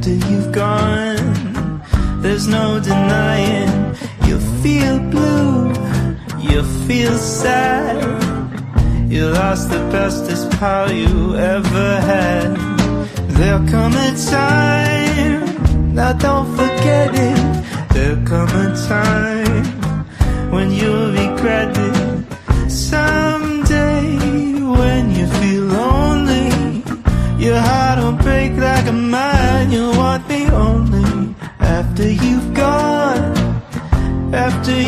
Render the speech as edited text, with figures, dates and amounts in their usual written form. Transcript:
after you've gone. There's no denying, you feel blue, you feel sad. You lost the bestest pal you ever had. There'll come a time, now don't forget it. There'll come a time when you'll regret it. Someday when you feel lonely, your heart will break like a mine. You'll want me only after you've gone, after